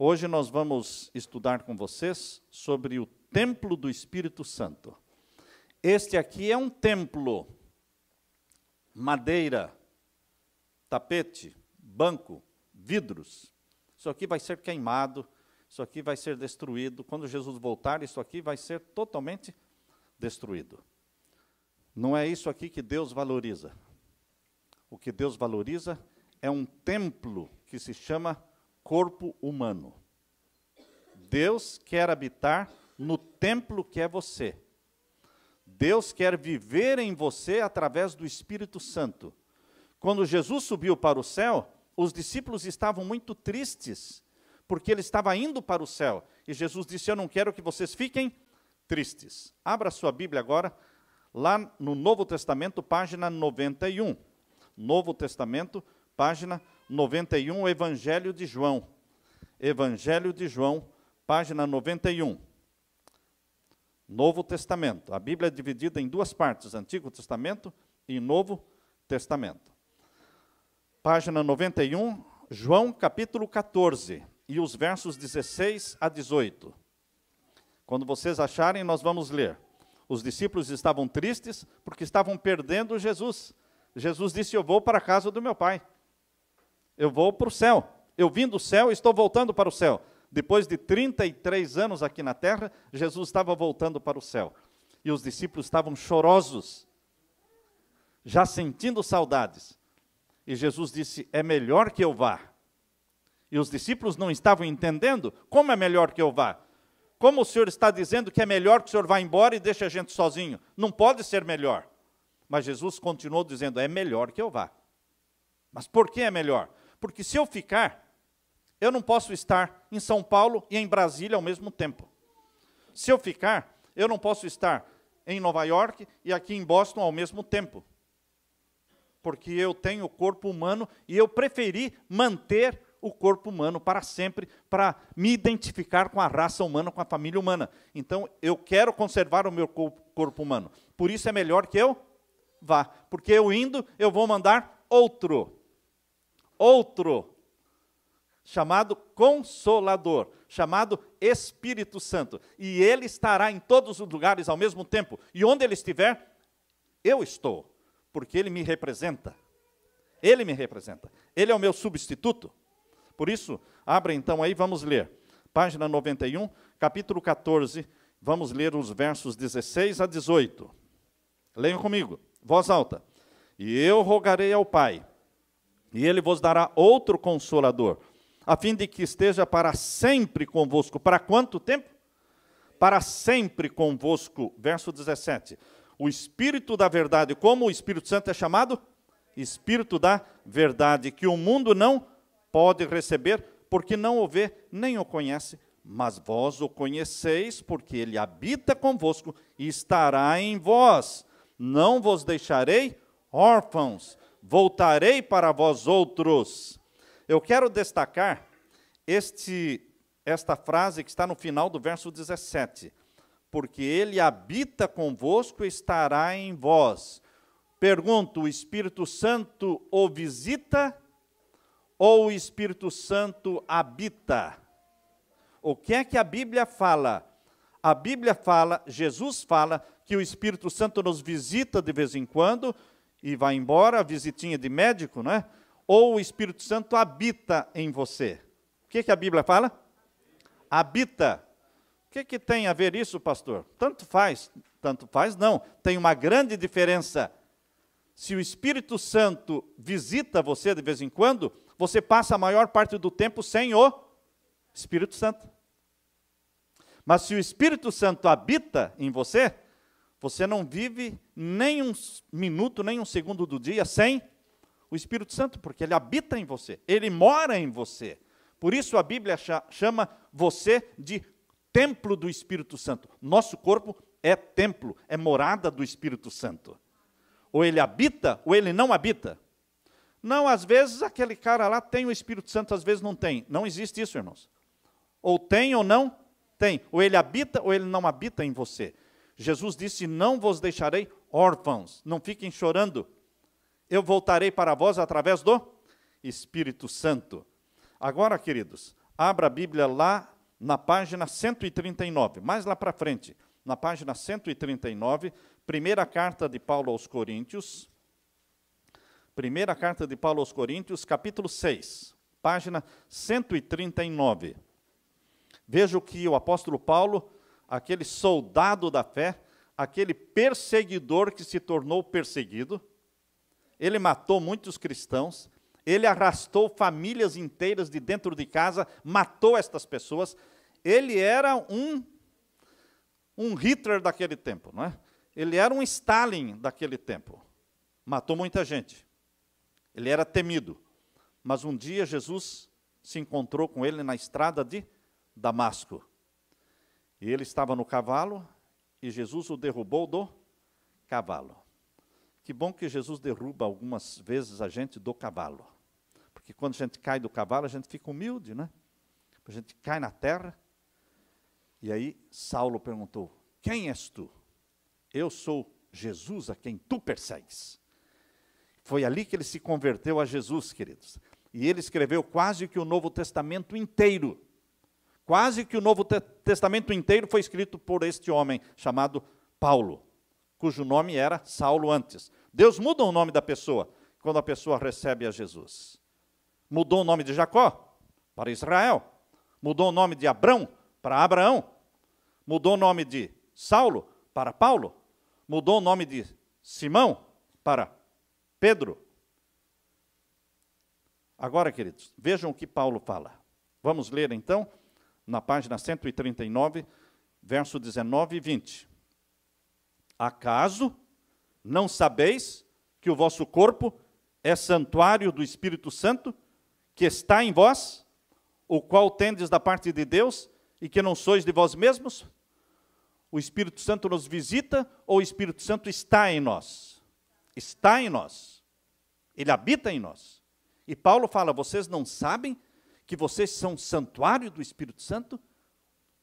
Hoje nós vamos estudar com vocês sobre o templo do Espírito Santo. Este aqui é um templo, madeira, tapete, banco, vidros. Isso aqui vai ser queimado, isso aqui vai ser destruído. Quando Jesus voltar, isso aqui vai ser totalmente destruído. Não é isso aqui que Deus valoriza. O que Deus valoriza é um templo que se chama corpo humano. Deus quer habitar no templo que é você. Deus quer viver em você através do Espírito Santo. Quando Jesus subiu para o céu, os discípulos estavam muito tristes, porque ele estava indo para o céu. E Jesus disse: eu não quero que vocês fiquem tristes. Abra sua Bíblia agora, lá no Novo Testamento, página 91. Novo Testamento, página 91, Evangelho de João. Evangelho de João, página 91. Novo Testamento. A Bíblia é dividida em duas partes, Antigo Testamento e Novo Testamento. Página 91, João capítulo 14, e os versos 16 a 18. Quando vocês acharem, nós vamos ler. Os discípulos estavam tristes porque estavam perdendo Jesus. Jesus disse: eu vou para a casa do meu Pai. Eu vou para o céu. Eu vim do céu e estou voltando para o céu. Depois de 33 anos aqui na terra, Jesus estava voltando para o céu. E os discípulos estavam chorosos, já sentindo saudades. E Jesus disse: é melhor que eu vá. E os discípulos não estavam entendendo. Como é melhor que eu vá? Como o Senhor está dizendo que é melhor que o Senhor vá embora e deixe a gente sozinho? Não pode ser melhor. Mas Jesus continuou dizendo: é melhor que eu vá. Mas por que é melhor? Porque se eu ficar, eu não posso estar em São Paulo e em Brasília ao mesmo tempo. Se eu ficar, eu não posso estar em Nova York e aqui em Boston ao mesmo tempo. Porque eu tenho o corpo humano e eu preferi manter o corpo humano para sempre, para me identificar com a raça humana, com a família humana. Então, eu quero conservar o meu corpo humano. Por isso é melhor que eu vá. Porque eu indo, eu vou mandar outro, chamado Consolador, chamado Espírito Santo. E ele estará em todos os lugares ao mesmo tempo. E onde ele estiver, eu estou. Porque ele me representa. Ele me representa. Ele é o meu substituto. Por isso, abra então aí, vamos ler. Página 91, capítulo 14, vamos ler os versos 16 a 18. Leiam comigo, voz alta. E eu rogarei ao Pai, e ele vos dará outro Consolador, a fim de que esteja para sempre convosco. Para quanto tempo? Para sempre convosco. Verso 17. O Espírito da verdade. Como o Espírito Santo é chamado? Espírito da verdade, que o mundo não pode receber, porque não o vê, nem o conhece, mas vós o conheceis, porque ele habita convosco e estará em vós. Não vos deixarei órfãos, voltarei para vós outros. Eu quero destacar esta frase que está no final do verso 17. Porque ele habita convosco e estará em vós. Pergunto, o Espírito Santo o visita ou o Espírito Santo habita? O que é que a Bíblia fala? A Bíblia fala, Jesus fala, que o Espírito Santo nos visita de vez em quando e vai embora, visitinha de médico, não é? Ou o Espírito Santo habita em você? O que é que a Bíblia fala? Habita. O que tem a ver isso, pastor? Tanto faz não. Tem uma grande diferença. Se o Espírito Santo visita você de vez em quando, você passa a maior parte do tempo sem o Espírito Santo. Mas se o Espírito Santo habita em você, você não vive nem um minuto, nem um segundo do dia sem o Espírito Santo, porque ele habita em você, ele mora em você. Por isso a Bíblia chama você de templo do Espírito Santo. Nosso corpo é templo, é morada do Espírito Santo. Ou ele habita, ou ele não habita. Não, às vezes aquele cara lá tem o Espírito Santo, às vezes não tem. Não existe isso, irmãos. Ou tem ou não tem. Ou ele habita, ou ele não habita em você. Jesus disse: não vos deixarei órfãos. Não fiquem chorando. Eu voltarei para vós através do Espírito Santo. Agora, queridos, Abra a Bíblia lá na página 139, mais lá para frente, na página 139, primeira carta de Paulo aos Coríntios, primeira carta de Paulo aos Coríntios, capítulo 6, página 139. Veja o que o apóstolo Paulo, aquele soldado da fé, aquele perseguidor que se tornou perseguido, ele matou muitos cristãos, ele arrastou famílias inteiras de dentro de casa, matou estas pessoas. Ele era um Hitler daquele tempo, não é? Ele era um Stalin daquele tempo. Matou muita gente. Ele era temido. Mas um dia Jesus se encontrou com ele na estrada de Damasco. E ele estava no cavalo e Jesus o derrubou do cavalo. Que bom que Jesus derruba algumas vezes a gente do cavalo. Porque quando a gente cai do cavalo, a gente fica humilde, né? A gente cai na terra. E aí Saulo perguntou, quem és tu? Eu sou Jesus a quem tu persegues. Foi ali que ele se converteu a Jesus, queridos. E ele escreveu quase que o Novo Testamento inteiro. Quase que o Novo Testamento inteiro foi escrito por este homem chamado Paulo, cujo nome era Saulo antes. Deus muda o nome da pessoa quando a pessoa recebe a Jesus. Mudou o nome de Jacó para Israel. Mudou o nome de Abrão para Abraão. Mudou o nome de Saulo para Paulo. Mudou o nome de Simão para Pedro. Agora, queridos, vejam o que Paulo fala. Vamos ler então, na página 139, verso 19 e 20. Acaso não sabeis que o vosso corpo é santuário do Espírito Santo, que está em vós, o qual tendes da parte de Deus, e que não sois de vós mesmos? O Espírito Santo nos visita, ou o Espírito Santo está em nós? Está em nós. Ele habita em nós. E Paulo fala, vocês não sabem que vocês são santuário do Espírito Santo?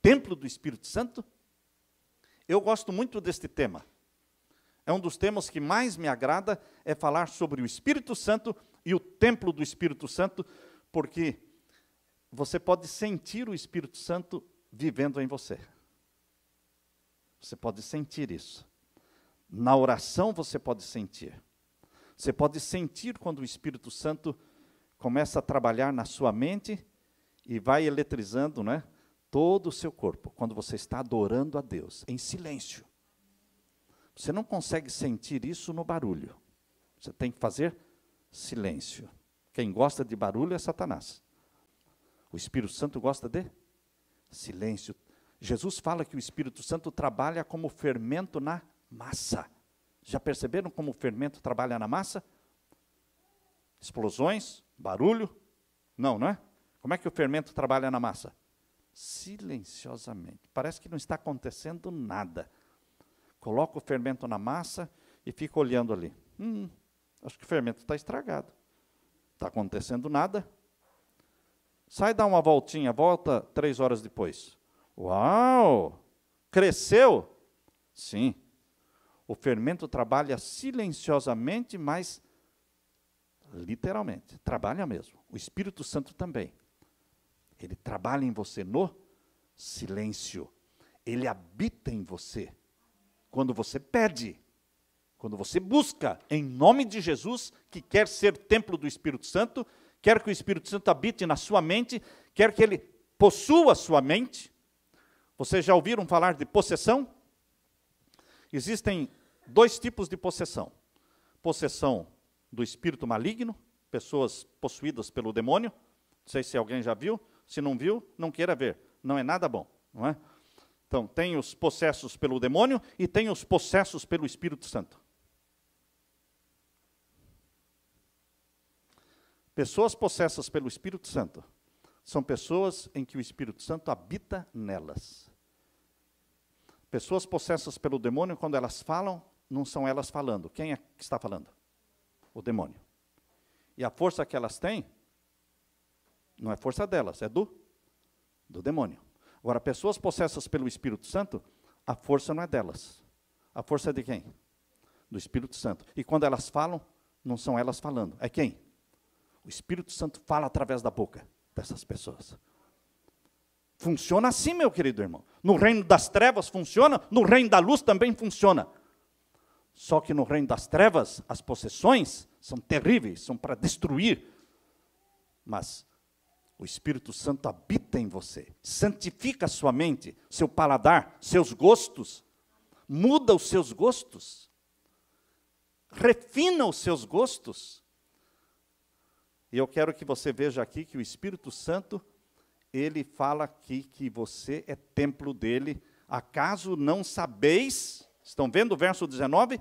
Templo do Espírito Santo? Eu gosto muito deste tema. É um dos temas que mais me agrada, é falar sobre o Espírito Santo e o templo do Espírito Santo, porque você pode sentir o Espírito Santo vivendo em você. Você pode sentir isso. Na oração você pode sentir. Você pode sentir quando o Espírito Santo começa a trabalhar na sua mente e vai eletrizando, né, todo o seu corpo, quando você está adorando a Deus, em silêncio. Você não consegue sentir isso no barulho. Você tem que fazer silêncio. Quem gosta de barulho é Satanás. O Espírito Santo gosta de silêncio. Jesus fala que o Espírito Santo trabalha como fermento na massa. Já perceberam como o fermento trabalha na massa? Explosões, barulho? Não, não é? Como é que o fermento trabalha na massa? Silenciosamente. Parece que não está acontecendo nada. Coloca o fermento na massa e fica olhando ali. Acho que o fermento está estragado. Está acontecendo nada. Sai dar uma voltinha, volta 3 horas depois. Uau! Cresceu? Sim. O fermento trabalha silenciosamente, mas literalmente. Trabalha mesmo. O Espírito Santo também. Ele trabalha em você no silêncio. Ele habita em você. Quando você pede, quando você busca, em nome de Jesus, que quer ser templo do Espírito Santo, quer que o Espírito Santo habite na sua mente, quer que ele possua a sua mente. Vocês já ouviram falar de possessão? Existem 2 tipos de possessão. Possessão do espírito maligno, pessoas possuídas pelo demônio. Não sei se alguém já viu. Se não viu, não queira ver. Não é nada bom, não é? Então, tem os possessos pelo demônio e tem os possessos pelo Espírito Santo. Pessoas possessas pelo Espírito Santo são pessoas em que o Espírito Santo habita nelas. Pessoas possessas pelo demônio, quando elas falam, não são elas falando. Quem é que está falando? O demônio. E a força que elas têm, não é força delas, é do demônio. Agora, pessoas possessas pelo Espírito Santo, a força não é delas. A força é de quem? Do Espírito Santo. E quando elas falam, não são elas falando. É quem? O Espírito Santo fala através da boca dessas pessoas. Funciona assim, meu querido irmão. No reino das trevas funciona, no reino da luz também funciona. Só que no reino das trevas, as possessões são terríveis, são para destruir. Mas o Espírito Santo habita em você, santifica a sua mente, seu paladar, seus gostos, muda os seus gostos, refina os seus gostos. E eu quero que você veja aqui que o Espírito Santo, ele fala aqui que você é templo dele. Acaso não sabeis, estão vendo o verso 19?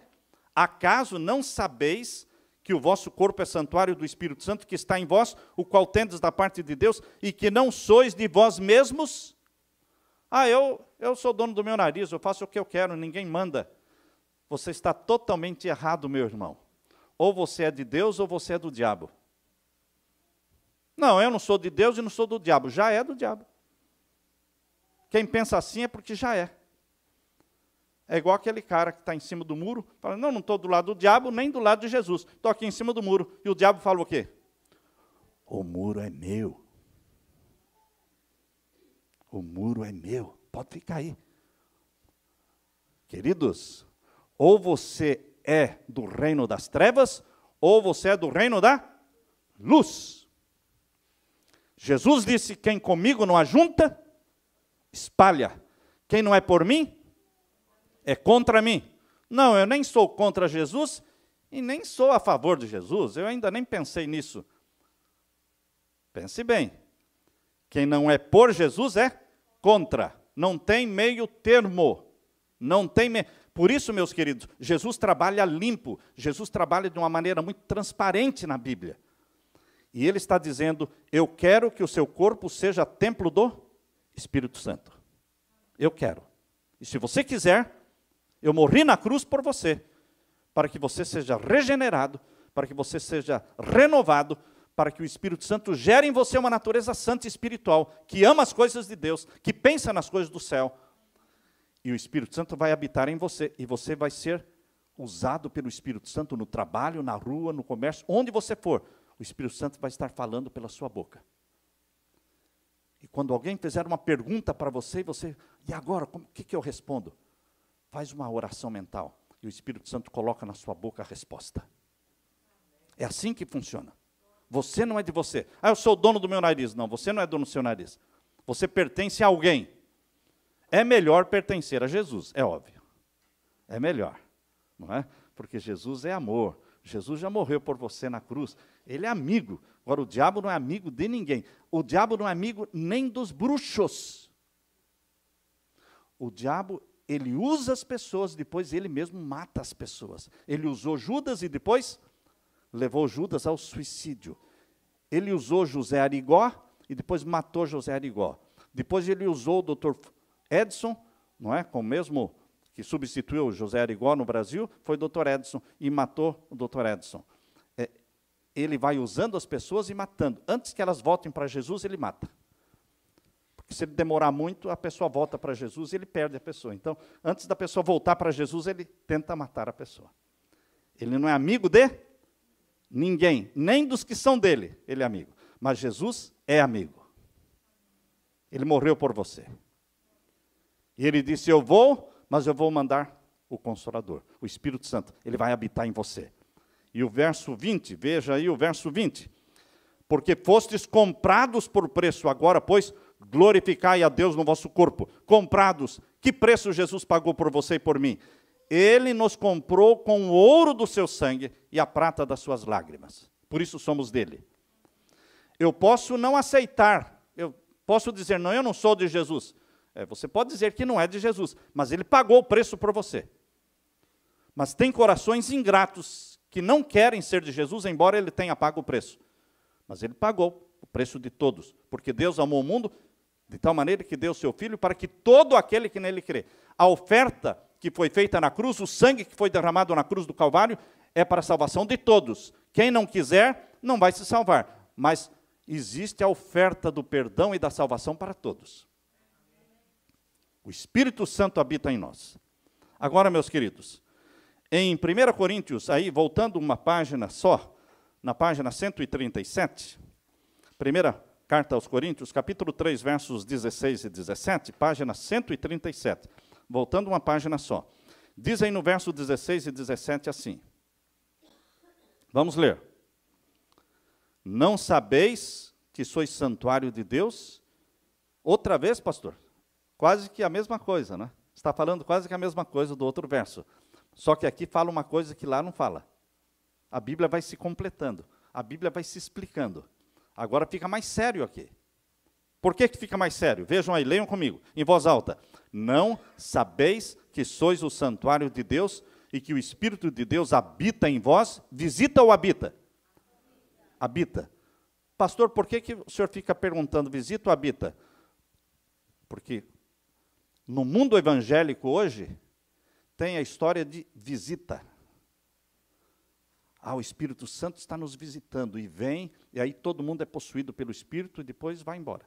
Acaso não sabeis que o vosso corpo é santuário do Espírito Santo que está em vós, o qual tendes da parte de Deus, e que não sois de vós mesmos? Eu sou dono do meu nariz, eu faço o que eu quero, ninguém manda. Você está totalmente errado, meu irmão. Ou você é de Deus ou você é do diabo. Não, eu não sou de Deus e não sou do diabo. Já é do diabo. Quem pensa assim é porque já é. É igual aquele cara que está em cima do muro, fala, não estou do lado do diabo, nem do lado de Jesus. Estou aqui em cima do muro. E o diabo fala o quê? O muro é meu. O muro é meu. Pode ficar aí. Queridos, ou você é do reino das trevas, ou você é do reino da luz. Jesus disse, quem comigo não ajunta, espalha. Quem não é por mim, é contra mim. Não, eu nem sou contra Jesus e nem sou a favor de Jesus. Eu ainda nem pensei nisso. Pense bem. Quem não é por Jesus é contra. Não tem meio termo. Não tem Por isso, meus queridos, Jesus trabalha limpo. Jesus trabalha de uma maneira muito transparente na Bíblia. E ele está dizendo, eu quero que o seu corpo seja templo do Espírito Santo. Eu quero. E se você quiser, eu morri na cruz por você, para que você seja regenerado, para que você seja renovado, para que o Espírito Santo gere em você uma natureza santa e espiritual, que ama as coisas de Deus, que pensa nas coisas do céu. E o Espírito Santo vai habitar em você, e você vai ser usado pelo Espírito Santo no trabalho, na rua, no comércio, onde você for. O Espírito Santo vai estar falando pela sua boca. E quando alguém fizer uma pergunta para você, e agora, o que eu respondo? Faz uma oração mental, e o Espírito Santo coloca na sua boca a resposta. É assim que funciona. Você não é de você. Eu sou o dono do meu nariz. Não, você não é dono do seu nariz. Você pertence a alguém. É melhor pertencer a Jesus, é óbvio. É melhor, não é? Porque Jesus é amor. Jesus já morreu por você na cruz. Ele é amigo. Agora, o diabo não é amigo de ninguém. O diabo não é amigo nem dos bruxos. O diabo, ele usa as pessoas, depois ele mesmo mata as pessoas. Ele usou Judas e depois levou Judas ao suicídio. Ele usou José Arigó e depois matou José Arigó. Depois ele usou o doutor Edson, não é? Com o mesmo que substituiu o José Arigó no Brasil, foi o doutor Edson e matou o doutor Edson. Ele vai usando as pessoas e matando. Antes que elas voltem para Jesus, ele mata. Porque se ele demorar muito, a pessoa volta para Jesus e ele perde a pessoa. Então, antes da pessoa voltar para Jesus, ele tenta matar a pessoa. Ele não é amigo de ninguém, nem dos que são dele, ele é amigo. Mas Jesus é amigo. Ele morreu por você. E ele disse, eu vou, mas eu vou mandar o Consolador, o Espírito Santo. Ele vai habitar em você. E o verso 20, veja aí o verso 20. Porque fostes comprados por preço, agora, pois, glorificai a Deus no vosso corpo. Comprados, que preço Jesus pagou por você e por mim? Ele nos comprou com o ouro do seu sangue e a prata das suas lágrimas. Por isso somos dele. Eu posso não aceitar, eu posso dizer, não, eu não sou de Jesus. Você pode dizer que não é de Jesus, mas ele pagou o preço por você. Mas tem corações ingratos que não querem ser de Jesus, embora ele tenha pago o preço. Mas ele pagou o preço de todos, porque Deus amou o mundo de tal maneira que deu o seu Filho para que todo aquele que nele crê. A oferta que foi feita na cruz, o sangue que foi derramado na cruz do Calvário, é para a salvação de todos. Quem não quiser, não vai se salvar. Mas existe a oferta do perdão e da salvação para todos. O Espírito Santo habita em nós. Agora, meus queridos, em 1 Coríntios, aí, voltando uma página só, na página 137, 1 Carta aos Coríntios, capítulo 3, versos 16 e 17, página 137. Voltando uma página só. Diz aí no verso 16 e 17 assim. Vamos ler. Não sabeis que sois santuário de Deus? Outra vez, pastor? Quase que a mesma coisa, né? Está falando quase que a mesma coisa do outro verso. Só que aqui fala uma coisa que lá não fala. A Bíblia vai se completando. A Bíblia vai se explicando. Agora fica mais sério aqui. Por que fica mais sério? Vejam aí, leiam comigo, em voz alta. Não sabeis que sois o santuário de Deus e que o Espírito de Deus habita em vós? Visita ou habita? Habita. Pastor, por que o senhor fica perguntando, visita ou habita? Porque no mundo evangélico hoje, tem a história de visita. O Espírito Santo está nos visitando, e vem, e aí todo mundo é possuído pelo Espírito, e depois vai embora.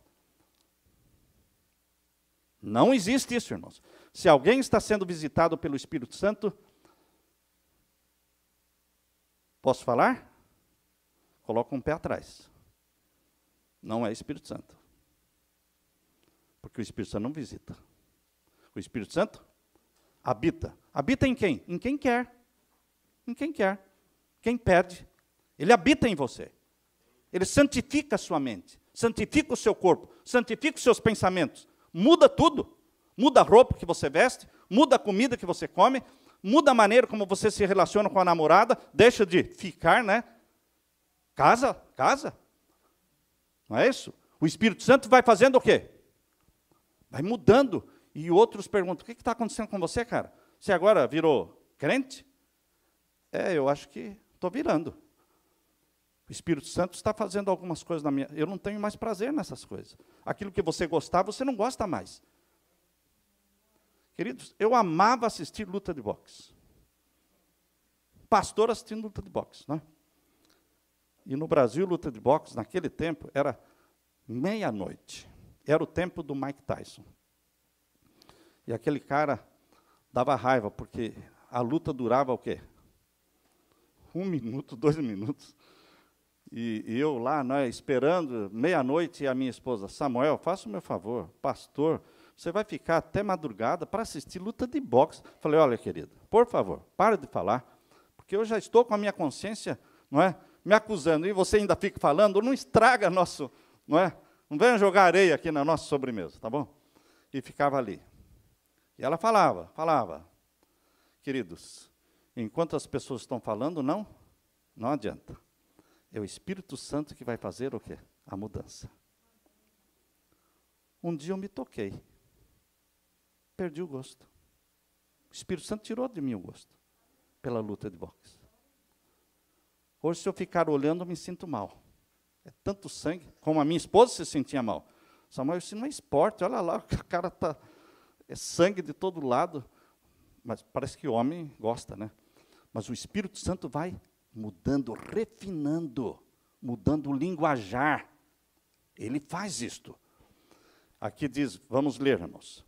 Não existe isso, irmãos. Se alguém está sendo visitado pelo Espírito Santo, posso falar? Coloca um pé atrás. Não é Espírito Santo. Porque o Espírito Santo não visita. O Espírito Santo habita. Habita em quem? Em quem quer. Em quem quer. Quem pede. Ele habita em você. Ele santifica a sua mente. Santifica o seu corpo. Santifica os seus pensamentos. Muda tudo. Muda a roupa que você veste. Muda a comida que você come. Muda a maneira como você se relaciona com a namorada. Deixa de ficar, né? Casa. Não é isso? O Espírito Santo vai fazendo o quê? Vai mudando. E outros perguntam, o que está acontecendo com você, cara? Você agora virou crente? Eu acho que estou virando. O Espírito Santo está fazendo algumas coisas na minha... Eu não tenho mais prazer nessas coisas. Aquilo que você gostava, você não gosta mais. Queridos, eu amava assistir luta de boxe. Pastor assistindo luta de boxe, né? E no Brasil, luta de boxe, naquele tempo, era meia-noite. Era o tempo do Mike Tyson. E aquele cara dava raiva, porque a luta durava o quê? 1 minuto, 2 minutos. E eu lá, né, esperando, meia-noite, e a minha esposa, Samuel, faça o meu favor, pastor, você vai ficar até madrugada para assistir luta de boxe. Falei, olha, querida, por favor, para de falar, porque eu já estou com a minha consciência, não é, me acusando, e você ainda fica falando, não estraga nosso, não é? Não venha jogar areia aqui na nossa sobremesa, tá bom? E ficava ali. E ela falava. Queridos, enquanto as pessoas estão falando, não adianta. É o Espírito Santo que vai fazer o quê? A mudança. Um dia eu me toquei. Perdi o gosto. O Espírito Santo tirou de mim o gosto pela luta de boxe. Hoje, se eu ficar olhando, eu me sinto mal. É tanto sangue, como a minha esposa se sentia mal. Samuel, isso não é esporte, olha lá, o cara está... É sangue de todo lado. Mas parece que o homem gosta, né? Mas o Espírito Santo vai mudando, refinando, mudando o linguajar. Ele faz isto. Aqui diz, vamos ler, irmãos.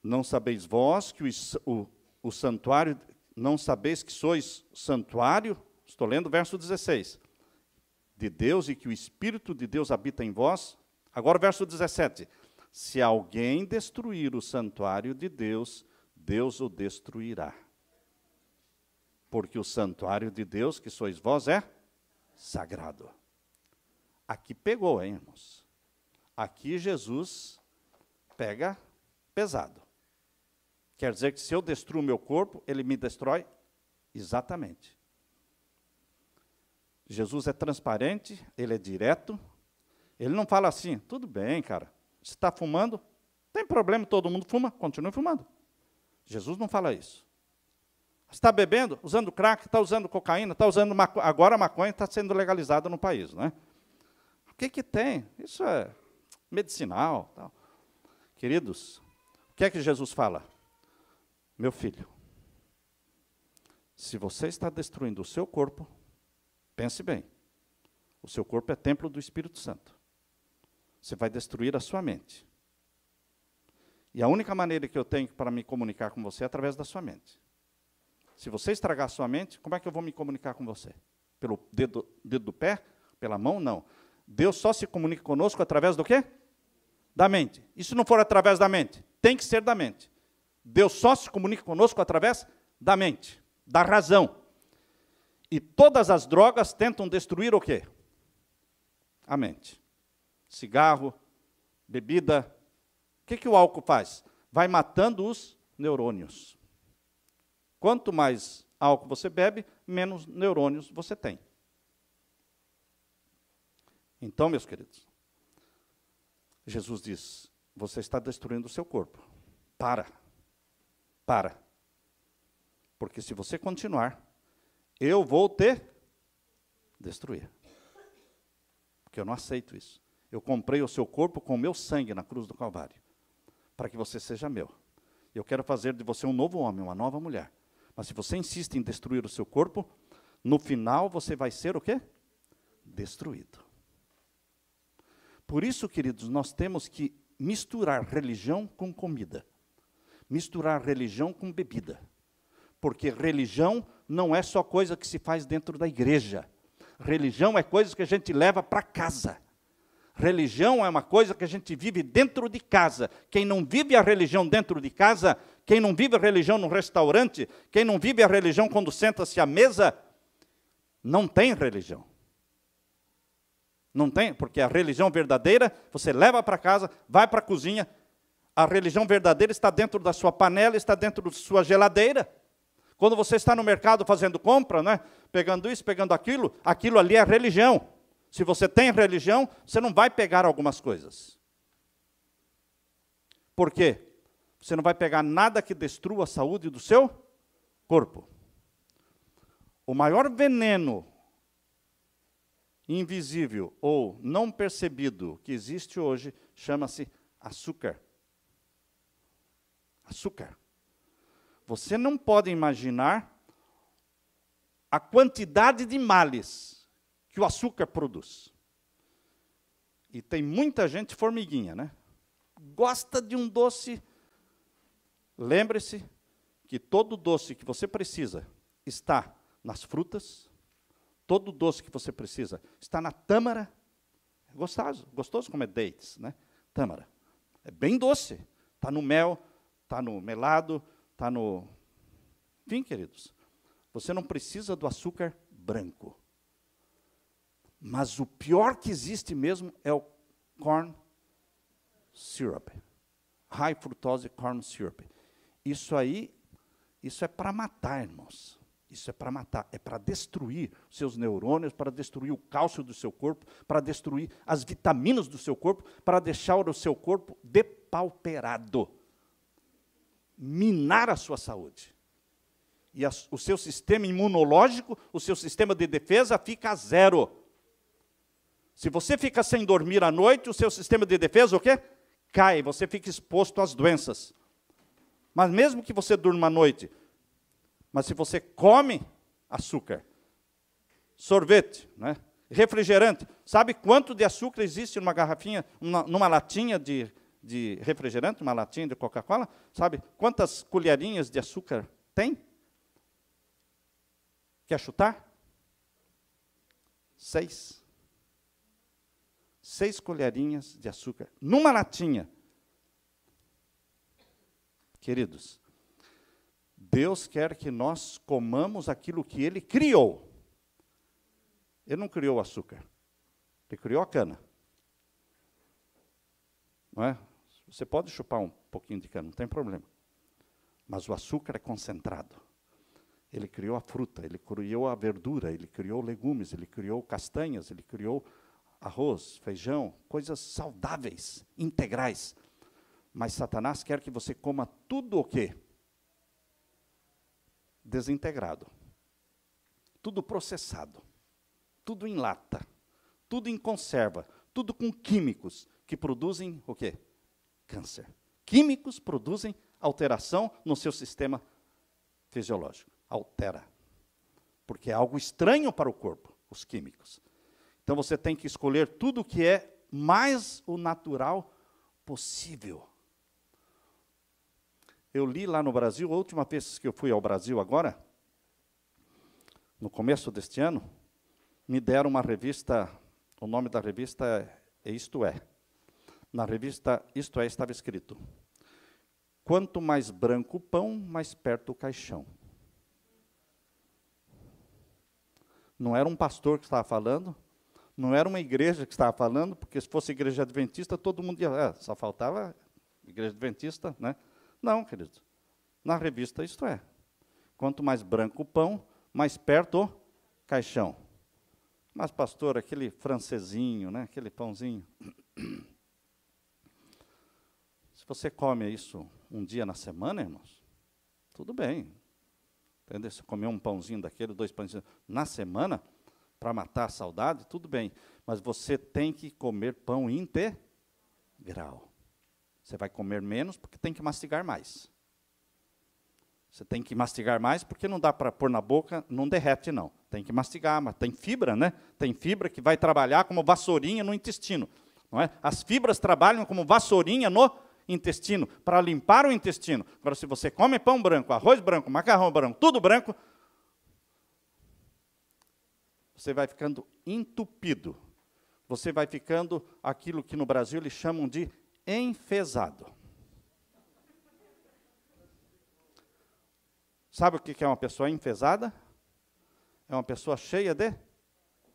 Não sabeis vós que o santuário, não sabeis que sois santuário, estou lendo o verso 16, de Deus e que o Espírito de Deus habita em vós. Agora o verso 17. Se alguém destruir o santuário de Deus, Deus o destruirá. Porque o santuário de Deus, que sois vós, é sagrado. Aqui pegou, hein, irmãos? Aqui Jesus pega pesado. Quer dizer que se eu destruo o meu corpo, ele me destrói? Exatamente. Jesus é transparente, ele é direto. Ele não fala assim, tudo bem, cara, você está fumando? Tem problema, todo mundo fuma, continue fumando. Jesus não fala isso. Está bebendo, usando crack, está usando cocaína, está usando maconha. Agora a maconha está sendo legalizada no país, né? O que tem? Isso é medicinal. Tal. Queridos, o que é que Jesus fala? Meu filho, se você está destruindo o seu corpo, pense bem, o seu corpo é templo do Espírito Santo. Você vai destruir a sua mente. E a única maneira que eu tenho para me comunicar com você é através da sua mente. Se você estragar a sua mente, como é que eu vou me comunicar com você? Pelo dedo do pé? Pela mão? Não. Deus só se comunica conosco através do quê? Da mente. E se não for através da mente? Tem que ser da mente. Deus só se comunica conosco através da mente, da razão. E todas as drogas tentam destruir o quê? A mente. Cigarro, bebida. O que o álcool faz? Vai matando os neurônios. Quanto mais álcool você bebe, menos neurônios você tem. Então, meus queridos, Jesus diz, você está destruindo o seu corpo. Para. Porque se você continuar, eu vou te destruir. Porque eu não aceito isso. Eu comprei o seu corpo com o meu sangue na cruz do Calvário, para que você seja meu. Eu quero fazer de você um novo homem, uma nova mulher. Mas se você insiste em destruir o seu corpo, no final você vai ser o quê? Destruído. Por isso, queridos, nós temos que misturar religião com comida. Misturar religião com bebida. Porque religião não é só coisa que se faz dentro da igreja. Religião é coisa que a gente leva para casa. Religião é uma coisa que a gente vive dentro de casa. Quem não vive a religião dentro de casa, quem não vive a religião no restaurante, quem não vive a religião quando senta-se à mesa, não tem religião. Não tem, porque a religião verdadeira, você leva para casa, vai para a cozinha, a religião verdadeira está dentro da sua panela, está dentro da sua geladeira. Quando você está no mercado fazendo compra, né, pegando isso, pegando aquilo, aquilo ali é religião. Se você tem religião, você não vai pegar algumas coisas. Por quê? Você não vai pegar nada que destrua a saúde do seu corpo. O maior veneno invisível ou não percebido que existe hoje chama-se açúcar. Açúcar. Você não pode imaginar a quantidade de males que o açúcar produz. E tem muita gente formiguinha, né? Gosta de um doce. Lembre-se que todo doce que você precisa está nas frutas, todo doce que você precisa está na tâmara. É gostoso comer dates, né? Tâmara. É bem doce. Está no mel, está no melado, está no... Enfim, queridos, você não precisa do açúcar branco. Mas o pior que existe mesmo é o corn syrup. High fructose corn syrup. Isso aí, isso é para matar, irmãos. Isso é para matar, é para destruir seus neurônios, para destruir o cálcio do seu corpo, para destruir as vitaminas do seu corpo, para deixar o seu corpo depauperado. Minar a sua saúde. E o seu sistema imunológico, o seu sistema de defesa fica a zero. Se você fica sem dormir à noite, o seu sistema de defesa, o quê? Cai, você fica exposto às doenças. Mas mesmo que você durma à noite, mas se você come açúcar, sorvete, né, refrigerante, sabe quanto de açúcar existe numa garrafinha, numa latinha de refrigerante, uma latinha de Coca-Cola? Sabe quantas colherinhas de açúcar tem? Quer chutar? 6. 6 colherinhas de açúcar numa latinha. Queridos, Deus quer que nós comamos aquilo que Ele criou. Ele não criou o açúcar. Ele criou a cana. Não é? Você pode chupar um pouquinho de cana, não tem problema. Mas o açúcar é concentrado. Ele criou a fruta, Ele criou a verdura, Ele criou legumes, Ele criou castanhas, Ele criou arroz, feijão, coisas saudáveis, integrais. Mas Satanás quer que você coma tudo o quê? Desintegrado. Tudo processado. Tudo em lata. Tudo em conserva. Tudo com químicos que produzem o quê? Câncer. Químicos produzem alteração no seu sistema fisiológico. Altera. Porque é algo estranho para o corpo, os químicos. Então você tem que escolher tudo que é mais o natural possível. Eu li lá no Brasil, a última vez que eu fui ao Brasil agora, no começo deste ano, me deram uma revista O nome da revista é Isto É. Na revista Isto É estava escrito: quanto mais branco o pão, mais perto o caixão. Não era um pastor que estava falando, não era uma igreja que estava falando, porque se fosse igreja adventista, todo mundo ia... só faltava igreja adventista, né? Não, querido. Na revista Isto É. Quanto mais branco o pão, mais perto o caixão. Mas, pastor, aquele francesinho, né? Aquele pãozinho. Se você come isso um dia na semana, irmãos, tudo bem. Entendeu? Se comer um pãozinho daquele, 2 pãezinhos na semana, para matar a saudade, tudo bem. Mas você tem que comer pão integral. Você vai comer menos porque tem que mastigar mais. Você tem que mastigar mais porque não dá para pôr na boca, não derrete não. Tem que mastigar, mas tem fibra, né? Tem fibra que vai trabalhar como vassourinha no intestino. Não é? As fibras trabalham como vassourinha no intestino, para limpar o intestino. Agora, se você come pão branco, arroz branco, macarrão branco, tudo branco, você vai ficando entupido. Você vai ficando aquilo que no Brasil eles chamam de enfezado. Sabe o que é uma pessoa enfezada? É uma pessoa cheia de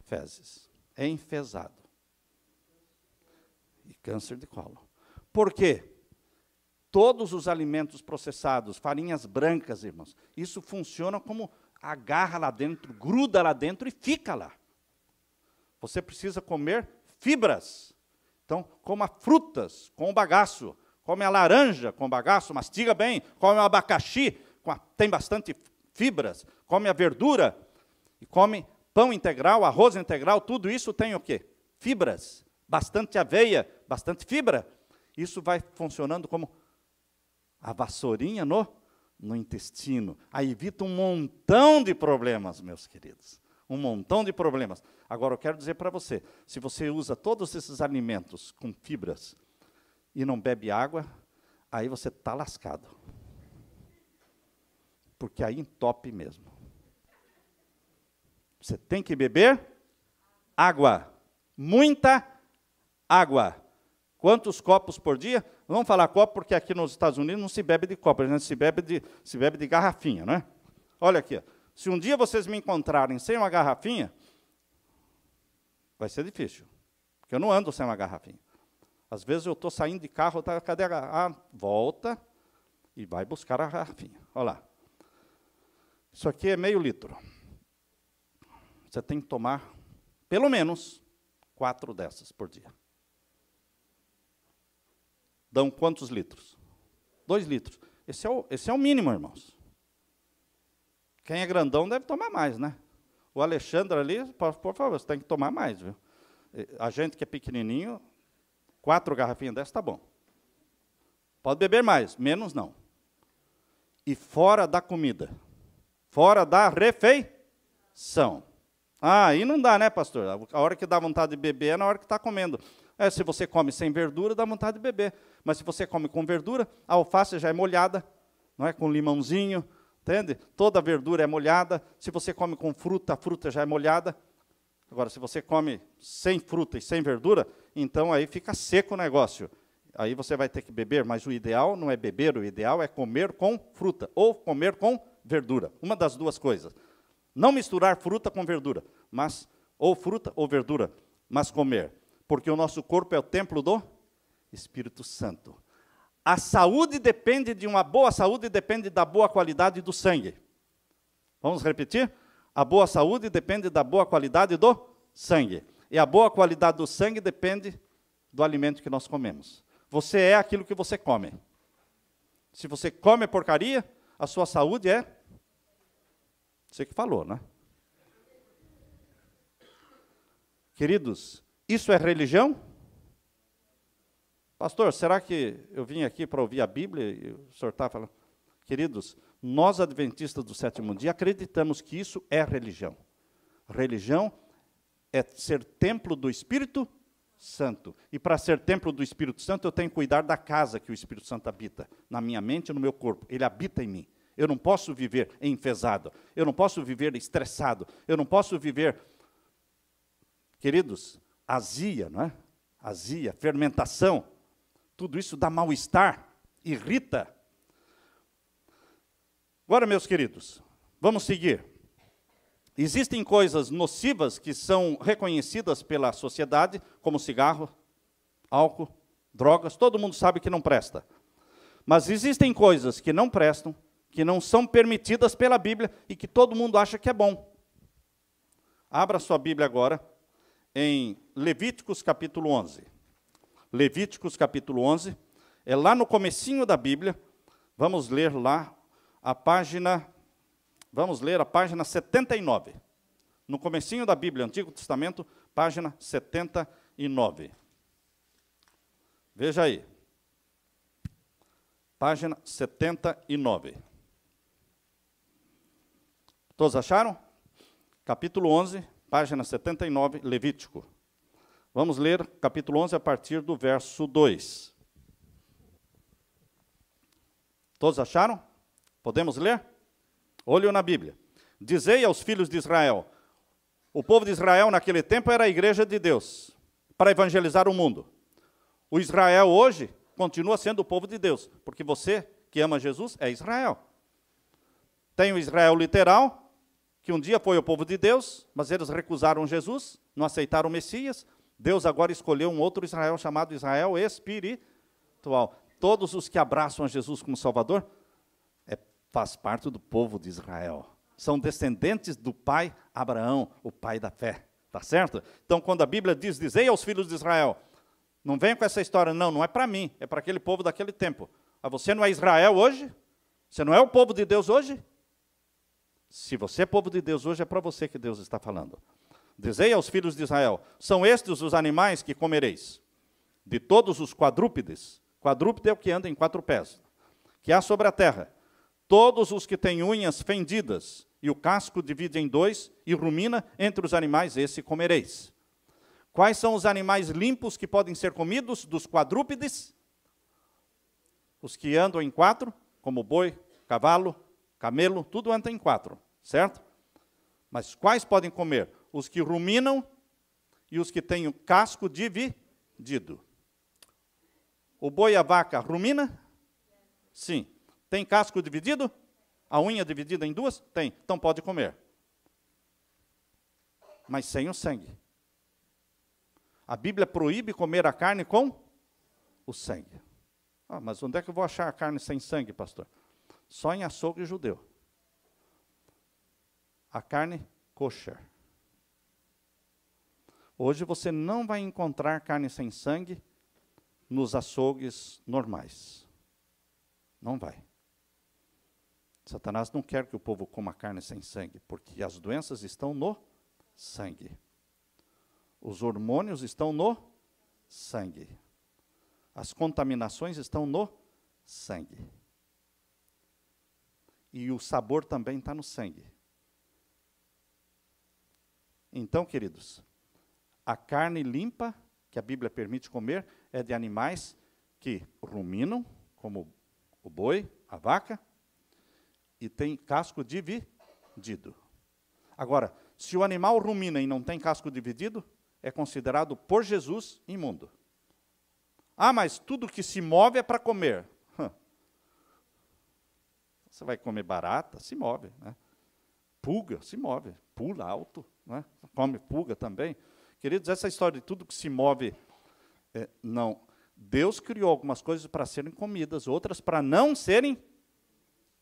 fezes. É enfezado. E câncer de colo. Por quê? Todos os alimentos processados, farinhas brancas, irmãos, isso funciona como agarra lá dentro, gruda lá dentro e fica lá. Você precisa comer fibras. Então, coma frutas com bagaço. Come a laranja com bagaço, mastiga bem. Come o abacaxi, tem bastante fibras. Come a verdura. E come pão integral, arroz integral. Tudo isso tem o quê? Fibras. Bastante aveia, bastante fibra. Isso vai funcionando como a vassourinha no intestino. Aí evita um montão de problemas, meus queridos. Um montão de problemas. Agora, eu quero dizer para você, se você usa todos esses alimentos com fibras e não bebe água, aí você está lascado. Porque aí entope mesmo. Você tem que beber água. Muita água. Quantos copos por dia? Vamos falar copo, porque aqui nos Estados Unidos não se bebe de copo, a gente se bebe de garrafinha, não é? Olha aqui, ó. Se um dia vocês me encontrarem sem uma garrafinha, vai ser difícil, porque eu não ando sem uma garrafinha. Às vezes eu estou saindo de carro, cadê a garrafa? Volta e vai buscar a garrafinha. Olha lá. Isso aqui é meio litro. Você tem que tomar, pelo menos, 4 dessas por dia. Dão quantos litros? 2 litros. Esse é o mínimo, irmãos. Quem é grandão deve tomar mais, né? O Alexandre ali, por favor, você tem que tomar mais, viu? A gente que é pequenininho, 4 garrafinhas dessas está bom. Pode beber mais, menos não. E fora da comida. Fora da refeição. Ah, aí não dá, né, pastor? A hora que dá vontade de beber é na hora que está comendo. Se você come sem verdura, dá vontade de beber. Mas se você come com verdura, a alface já é molhada, não é? Com limãozinho, entende? Toda a verdura é molhada. Se você come com fruta, a fruta já é molhada. Agora, se você come sem fruta e sem verdura, então aí fica seco o negócio. Aí você vai ter que beber, mas o ideal não é beber, o ideal é comer com fruta ou comer com verdura. Uma das duas coisas. Não misturar fruta com verdura, mas ou fruta ou verdura, mas comer. Porque o nosso corpo é o templo do Espírito Santo. A saúde depende de uma boa saúde, depende da boa qualidade do sangue. Vamos repetir? A boa saúde depende da boa qualidade do sangue. E a boa qualidade do sangue depende do alimento que nós comemos. Você é aquilo que você come. Se você come porcaria, a sua saúde é... Você que falou, né? Queridos, isso é religião? Pastor, será que eu vim aqui para ouvir a Bíblia e o senhor está falando? Queridos, nós adventistas do sétimo dia acreditamos que isso é religião. Religião é ser templo do Espírito Santo. E para ser templo do Espírito Santo, eu tenho que cuidar da casa que o Espírito Santo habita, na minha mente e no meu corpo. Ele habita em mim. Eu não posso viver enfesado. Eu não posso viver estressado. Eu não posso viver... Queridos, azia, não é? Azia, fermentação, tudo isso dá mal-estar, irrita. Agora, meus queridos, vamos seguir. Existem coisas nocivas que são reconhecidas pela sociedade, como cigarro, álcool, drogas, todo mundo sabe que não presta. Mas existem coisas que não prestam, que não são permitidas pela Bíblia e que todo mundo acha que é bom. Abra sua Bíblia agora em Levíticos capítulo 11. Levíticos capítulo 11, é lá no comecinho da Bíblia. Vamos ler lá a página 79. No comecinho da Bíblia, Antigo Testamento, página 79. Veja aí. Página 79. Todos acharam? Capítulo 11, página 79, Levítico. Vamos ler capítulo 11 a partir do verso 2. Todos acharam? Podemos ler? Olho na Bíblia. Dizei aos filhos de Israel. O povo de Israel naquele tempo era a igreja de Deus, para evangelizar o mundo. O Israel hoje continua sendo o povo de Deus, porque você que ama Jesus é Israel. Tem o Israel literal, que um dia foi o povo de Deus, mas eles recusaram Jesus, não aceitaram o Messias. Deus agora escolheu um outro Israel chamado Israel espiritual. Todos os que abraçam a Jesus como Salvador faz parte do povo de Israel. São descendentes do pai Abraão, o pai da fé. Tá certo? Então, quando a Bíblia diz, dizei aos filhos de Israel, não venha com essa história, não é para mim, é para aquele povo daquele tempo. Ah, você não é Israel hoje? Você não é o povo de Deus hoje? Se você é povo de Deus hoje, é para você que Deus está falando. Dizei aos filhos de Israel, são estes os animais que comereis, de todos os quadrúpedes, quadrúpede é o que anda em 4 pés, que há sobre a terra, todos os que têm unhas fendidas, e o casco divide em 2, e rumina entre os animais, esse comereis. Quais são os animais limpos que podem ser comidos dos quadrúpedes? Os que andam em 4, como boi, cavalo, camelo, tudo anda em 4, certo? Mas quais podem comer? Os que ruminam e os que têm o casco dividido. O boi e a vaca rumina? Sim. Tem casco dividido? A unha dividida em 2? Tem. Então pode comer. Mas sem o sangue. A Bíblia proíbe comer a carne com o sangue. Ah, mas onde é que eu vou achar a carne sem sangue, pastor? Só em açougue judeu. A carne kosher. Hoje você não vai encontrar carne sem sangue nos açougues normais. Não vai. Satanás não quer que o povo coma carne sem sangue, porque as doenças estão no sangue. Os hormônios estão no sangue. As contaminações estão no sangue. E o sabor também está no sangue. Então, queridos, a carne limpa que a Bíblia permite comer é de animais que ruminam, como o boi, a vaca, e tem casco dividido. Agora, se o animal rumina e não tem casco dividido, é considerado por Jesus imundo. Ah, mas tudo que se move é para comer. Você vai comer barata? Se move. Né? Pulga? Se move. Pula alto. Né? Come pulga também. Queridos, essa história de tudo que se move, não. Deus criou algumas coisas para serem comidas, outras para não serem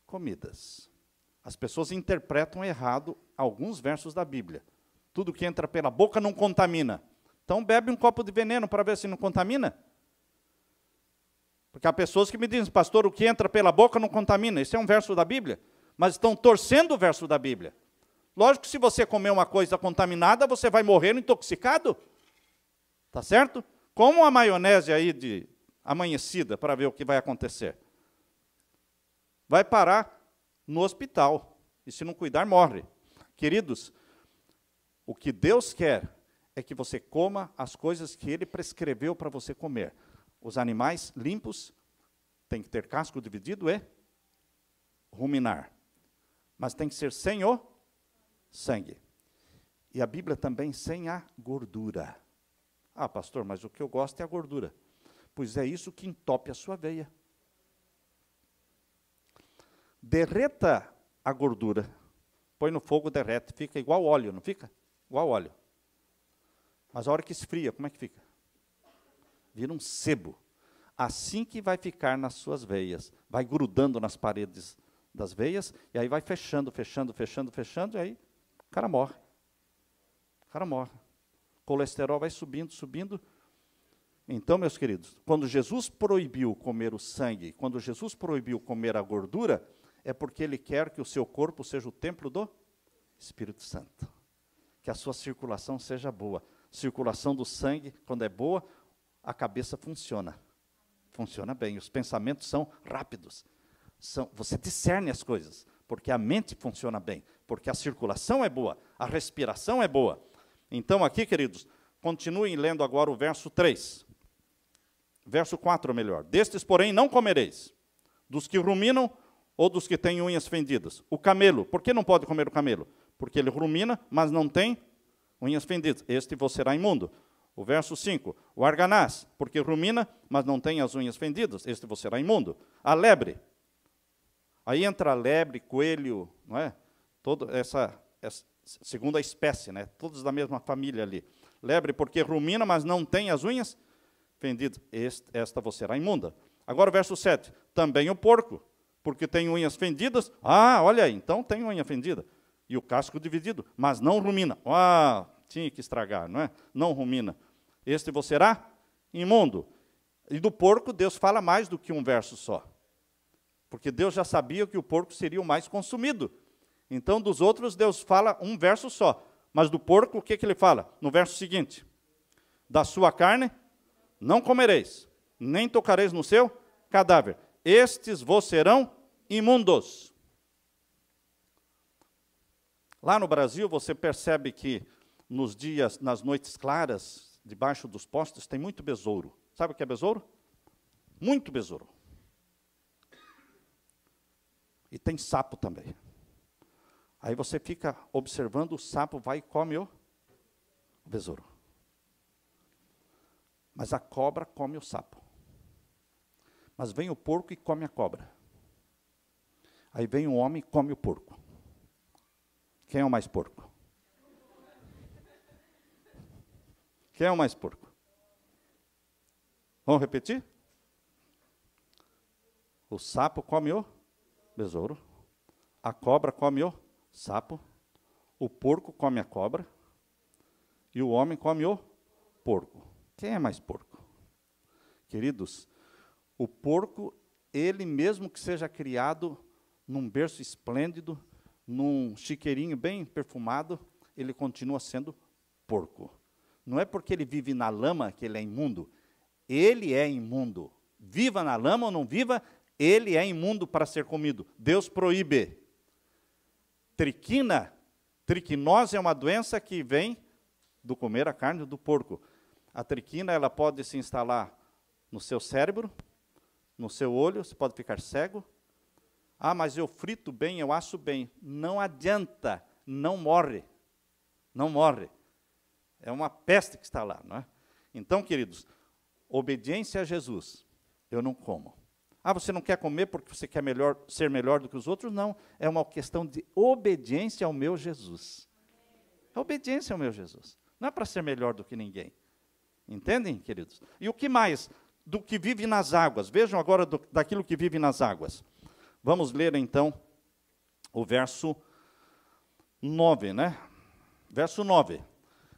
comidas. As pessoas interpretam errado alguns versos da Bíblia. Tudo que entra pela boca não contamina. Então bebe um copo de veneno para ver se não contamina. Porque há pessoas que me dizem, pastor, o que entra pela boca não contamina. Esse é um verso da Bíblia. Mas estão torcendo o verso da Bíblia. Lógico que se você comer uma coisa contaminada, você vai morrer intoxicado. Tá certo? Como a maionese aí de amanhecida, para ver o que vai acontecer. Vai parar no hospital. E se não cuidar, morre. Queridos, o que Deus quer é que você coma as coisas que Ele prescreveu para você comer. Os animais limpos têm que ter casco dividido e ruminar. Mas tem que ser sem o sangue. E a Bíblia também sem a gordura. Ah, pastor, mas o que eu gosto é a gordura. Pois é isso que entope a sua veia. Derreta a gordura, põe no fogo, derrete, fica igual óleo, não fica? Igual óleo. Mas a hora que esfria, como é que fica? Vira um sebo. Assim que vai ficar nas suas veias, vai grudando nas paredes das veias, e aí vai fechando, fechando, fechando, fechando, e aí o cara morre. O cara morre. O colesterol vai subindo, subindo. Então, meus queridos, quando Jesus proibiu comer o sangue, quando Jesus proibiu comer a gordura, é porque Ele quer que o seu corpo seja o templo do Espírito Santo. Que a sua circulação seja boa. Circulação do sangue, quando é boa, a cabeça funciona. Funciona bem, os pensamentos são rápidos. Você discerne as coisas, porque a mente funciona bem, porque a circulação é boa, a respiração é boa. Então aqui, queridos, continuem lendo agora o verso 3. Verso 4, melhor. Destes, porém, não comereis, dos que ruminam ou dos que têm unhas fendidas. O camelo, por que não pode comer o camelo? Porque ele rumina, mas não tem unhas fendidas. Este vos será imundo. O verso 5, o arganaz, porque rumina, mas não tem as unhas fendidas, este vos será imundo. A lebre, aí entra a lebre, coelho, não é? Toda essa segunda espécie, né? Todos da mesma família ali. Lebre, porque rumina, mas não tem as unhas fendidas, esta vos será imunda. Agora o verso 7, também o porco, porque tem unhas fendidas. Ah, olha aí, então tem unha fendida. E o casco dividido, mas não rumina. Ah, tinha que estragar, não é? Não rumina. Este vos será imundo. E do porco, Deus fala mais do que um verso só. Porque Deus já sabia que o porco seria o mais consumido. Então, dos outros, Deus fala um verso só. Mas do porco, o que ele fala? No verso seguinte. Da sua carne não comereis, nem tocareis no seu cadáver. Estes vos serão imundos. Lá no Brasil, você percebe que nos dias, nas noites claras, debaixo dos postes, tem muito besouro. Sabe o que é besouro? Muito besouro. E tem sapo também. Aí você fica observando, o sapo vai e come o besouro. Mas a cobra come o sapo. Mas vem o porco e come a cobra. Aí vem o homem e come o porco. Quem é o mais porco? Quem é o mais porco? Vamos repetir? O sapo come o besouro. A cobra come o sapo. O porco come a cobra. E o homem come o porco. Quem é mais porco? Queridos, o porco, ele mesmo que seja criado num berço esplêndido, num chiqueirinho bem perfumado, ele continua sendo porco. Não é porque ele vive na lama que ele é imundo. Ele é imundo. Viva na lama ou não viva, ele é imundo para ser comido. Deus proíbe. Triquinose é uma doença que vem do comer a carne do porco. A triquina, ela pode se instalar no seu cérebro, no seu olho, você pode ficar cego. Ah, mas eu frito bem, eu asso bem. Não adianta, não morre. Não morre. É uma peste que está lá, não é? Então, queridos, obediência a Jesus, eu não como. Ah, você não quer comer porque você quer ser melhor do que os outros? Não, é uma questão de obediência ao meu Jesus. É obediência ao meu Jesus. Não é para ser melhor do que ninguém. Entendem, queridos? E o que mais? Do que vive nas águas. Vejam agora daquilo que vive nas águas. Vamos ler, então, o verso 9, né? Verso 9.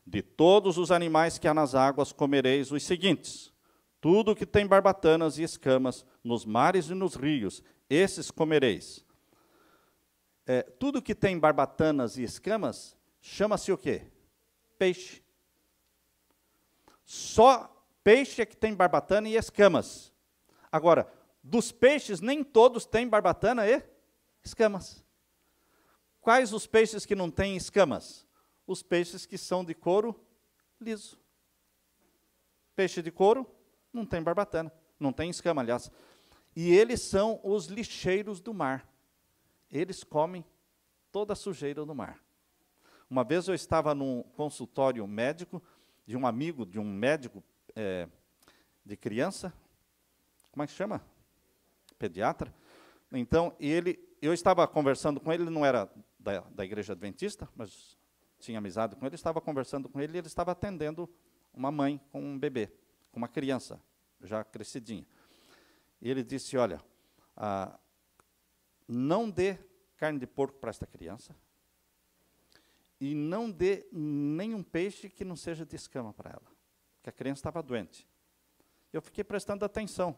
De todos os animais que há nas águas comereis os seguintes: tudo que tem barbatanas e escamas, nos mares e nos rios, esses comereis. Tudo que tem barbatanas e escamas, chama-se o quê? Peixe. Só peixe é que tem barbatana e escamas. Agora, dos peixes, nem todos têm barbatana e escamas. Quais os peixes que não têm escamas? Os peixes que são de couro liso. Peixe de couro não tem barbatana, não tem escama, aliás. E eles são os lixeiros do mar. Eles comem toda a sujeira do mar. Uma vez eu estava num consultório médico de um amigo, de um médico de criança, como é que chama? Pediatra. Então, eu estava conversando com ele, ele não era da igreja adventista, mas tinha amizade com ele, estava conversando com ele e ele estava atendendo uma mãe com um bebê, com uma criança, já crescidinha. E ele disse, olha, não dê carne de porco para esta criança e não dê nenhum peixe que não seja de escama para ela, porque a criança estava doente. Eu fiquei prestando atenção,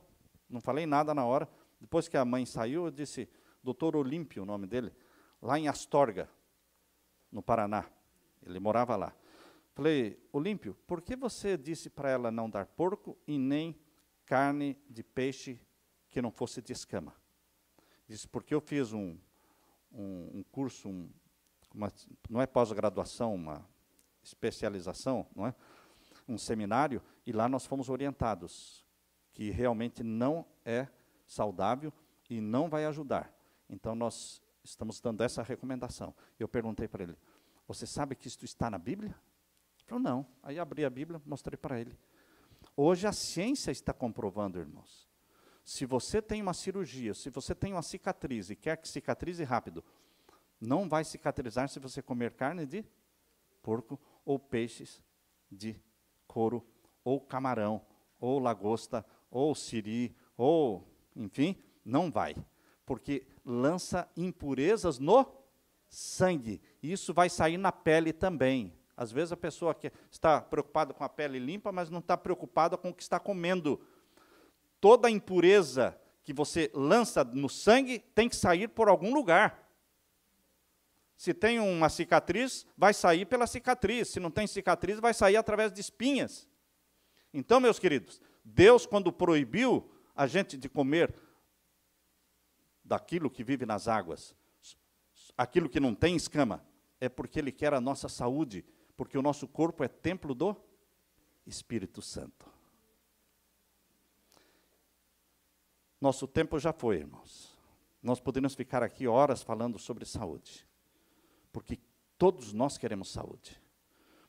não falei nada na hora. Depois que a mãe saiu, eu disse, doutor Olímpio, o nome dele, lá em Astorga, no Paraná. Ele morava lá. Falei, Olímpio, por que você disse para ela não dar porco e nem carne de peixe que não fosse de escama? Disse, porque eu fiz um curso, não é pós-graduação, uma especialização, não é? Um seminário, e lá nós fomos orientados que realmente não é saudável e não vai ajudar. Então, nós estamos dando essa recomendação. Eu perguntei para ele, você sabe que isto está na Bíblia? Ele falou, não. Aí abri a Bíblia, mostrei para ele. Hoje a ciência está comprovando, irmãos. Se você tem uma cirurgia, se você tem uma cicatriz e quer que cicatrize rápido, não vai cicatrizar se você comer carne de porco ou peixes de couro, ou camarão, ou lagosta, ou siri, ou, enfim, não vai. Porque lança impurezas no sangue. E isso vai sair na pele também. Às vezes a pessoa que está preocupada com a pele limpa, mas não está preocupada com o que está comendo. Toda impureza que você lança no sangue tem que sair por algum lugar. Se tem uma cicatriz, vai sair pela cicatriz. Se não tem cicatriz, vai sair através de espinhas. Então, meus queridos, Deus, quando proibiu a gente de comer daquilo que vive nas águas, aquilo que não tem escama, é porque Ele quer a nossa saúde, porque o nosso corpo é templo do Espírito Santo. Nosso tempo já foi, irmãos. Nós poderíamos ficar aqui horas falando sobre saúde, porque todos nós queremos saúde.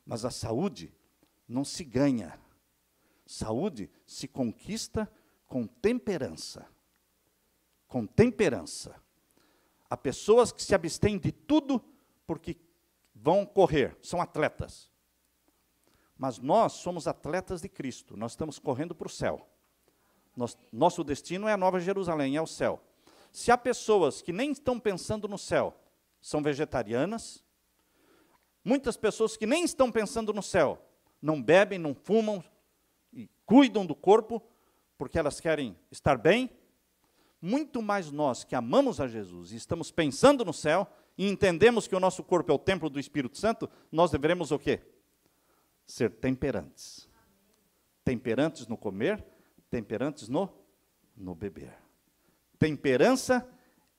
Mas a saúde não se ganha. Saúde se conquista com temperança. Com temperança. Há pessoas que se abstêm de tudo porque vão correr, são atletas. Mas nós somos atletas de Cristo, nós estamos correndo para o céu. Nosso destino é a Nova Jerusalém, é o céu. Se há pessoas que nem estão pensando no céu, são vegetarianas, muitas pessoas que nem estão pensando no céu, não bebem, não fumam, e cuidam do corpo, porque elas querem estar bem. Muito mais nós que amamos a Jesus e estamos pensando no céu, e entendemos que o nosso corpo é o templo do Espírito Santo, nós deveremos o quê? Ser temperantes. Temperantes no comer, temperantes no beber. Temperança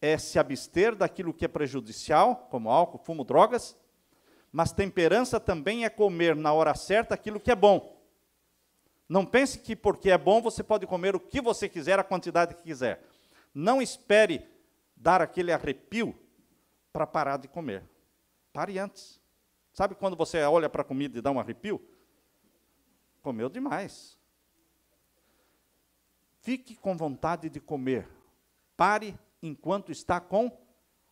é se abster daquilo que é prejudicial, como álcool, fumo, drogas, mas temperança também é comer na hora certa aquilo que é bom. Não pense que porque é bom você pode comer o que você quiser, a quantidade que quiser. Não espere dar aquele arrepio para parar de comer. Pare antes. Sabe quando você olha para a comida e dá um arrepio? Comeu demais. Fique com vontade de comer. Pare enquanto está com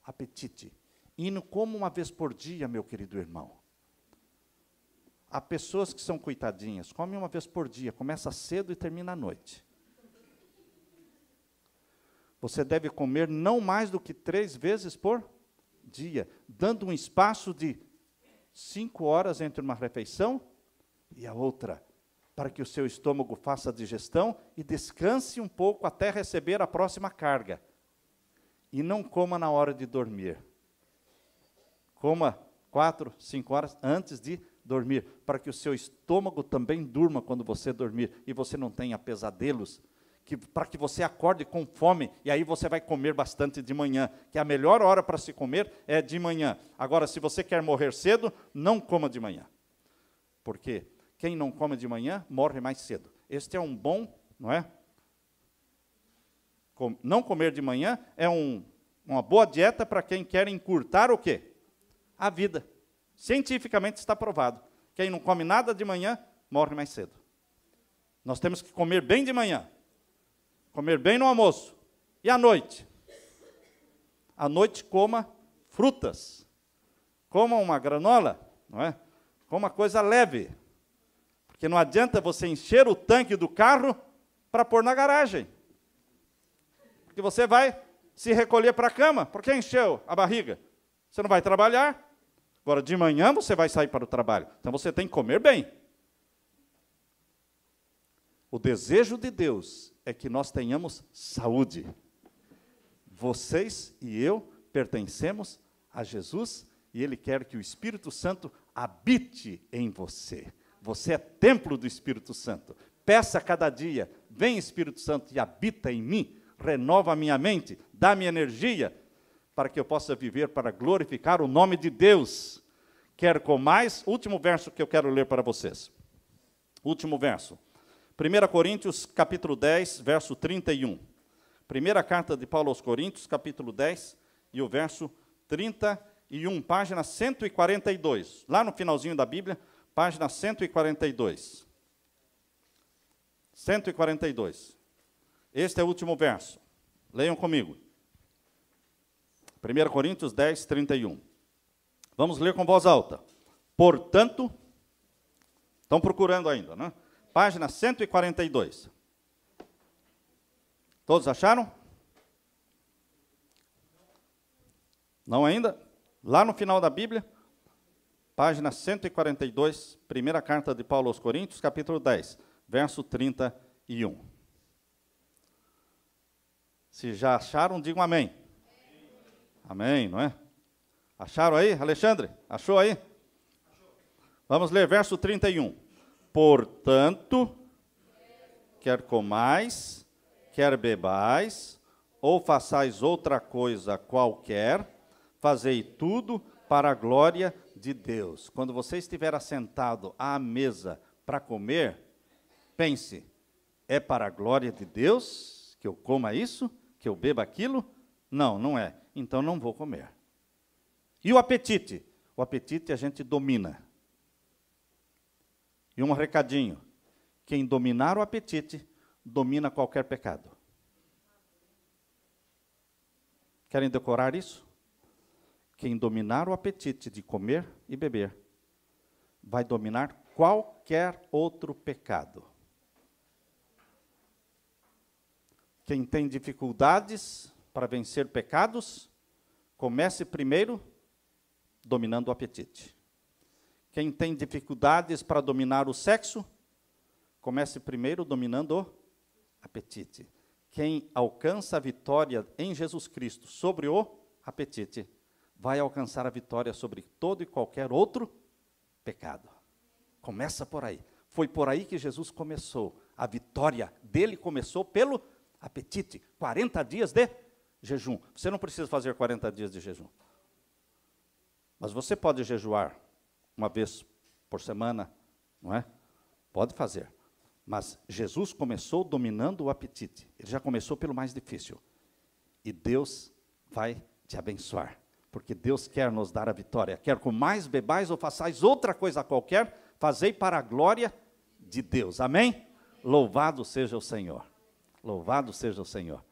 apetite. E não coma uma vez por dia, meu querido irmão. Há pessoas que são coitadinhas, comem uma vez por dia, começa cedo e termina à noite. Você deve comer não mais do que 3 vezes por dia, dando um espaço de 5 horas entre uma refeição e a outra, para que o seu estômago faça a digestão e descanse um pouco até receber a próxima carga. E não coma na hora de dormir. Coma 4, 5 horas antes de dormir, para que o seu estômago também durma quando você dormir, e você não tenha pesadelos, para que você acorde com fome, e aí você vai comer bastante de manhã, que a melhor hora para se comer é de manhã. Agora, se você quer morrer cedo, não coma de manhã. Porque quem não come de manhã, morre mais cedo. Este é um bom, não é? Não comer de manhã é uma boa dieta para quem quer encurtar o quê? A vida. Cientificamente está provado. Quem não come nada de manhã, morre mais cedo. Nós temos que comer bem de manhã, comer bem no almoço. E à noite? À noite coma frutas, coma uma granola, não é? Coma coisa leve. Porque não adianta você encher o tanque do carro para pôr na garagem. Porque você vai se recolher para a cama, porque encheu a barriga. Você não vai trabalhar. Agora, de manhã você vai sair para o trabalho. Então você tem que comer bem. O desejo de Deus é que nós tenhamos saúde. Vocês e eu pertencemos a Jesus e Ele quer que o Espírito Santo habite em você. Você é templo do Espírito Santo. Peça cada dia, vem Espírito Santo e habita em mim, renova a minha mente, dá-me energia, para que eu possa viver para glorificar o nome de Deus. Quer comais, último verso que eu quero ler para vocês. Último verso. 1 Coríntios, capítulo 10, verso 31. Primeira carta de Paulo aos Coríntios, capítulo 10, e o verso 31, página 142. Lá no finalzinho da Bíblia, página 142. 142. Este é o último verso. Leiam comigo. 1 Coríntios 10, 31. Vamos ler com voz alta. Portanto, estão procurando ainda, né? Página 142. Todos acharam? Não ainda? Lá no final da Bíblia, página 142, primeira carta de Paulo aos Coríntios, capítulo 10, verso 31. Se já acharam, digam amém. Amém, não é? Acharam aí, Alexandre? Achou aí? Vamos ler verso 31. Portanto, quer comais, quer bebais, ou façais outra coisa qualquer, fazei tudo para a glória de Deus. Quando você estiver assentado à mesa para comer, pense, é para a glória de Deus que eu coma isso, que eu beba aquilo? Não, não é. Então não vou comer. E o apetite? O apetite a gente domina. E um recadinho, quem dominar o apetite, domina qualquer pecado. Querem decorar isso? Quem dominar o apetite de comer e beber, vai dominar qualquer outro pecado. Quem tem dificuldades para vencer pecados, comece primeiro dominando o apetite. Quem tem dificuldades para dominar o sexo, comece primeiro dominando o apetite. Quem alcança a vitória em Jesus Cristo sobre o apetite, vai alcançar a vitória sobre todo e qualquer outro pecado. Começa por aí. Foi por aí que Jesus começou. A vitória dele começou pelo apetite. 40 dias de jejum. Você não precisa fazer 40 dias de jejum. Mas você pode jejuar uma vez por semana, não é? Pode fazer. Mas Jesus começou dominando o apetite. Ele já começou pelo mais difícil. E Deus vai te abençoar. Porque Deus quer nos dar a vitória. Quer comais, bebais ou façais outra coisa qualquer, fazei para a glória de Deus. Amém? Louvado seja o Senhor. Louvado seja o Senhor.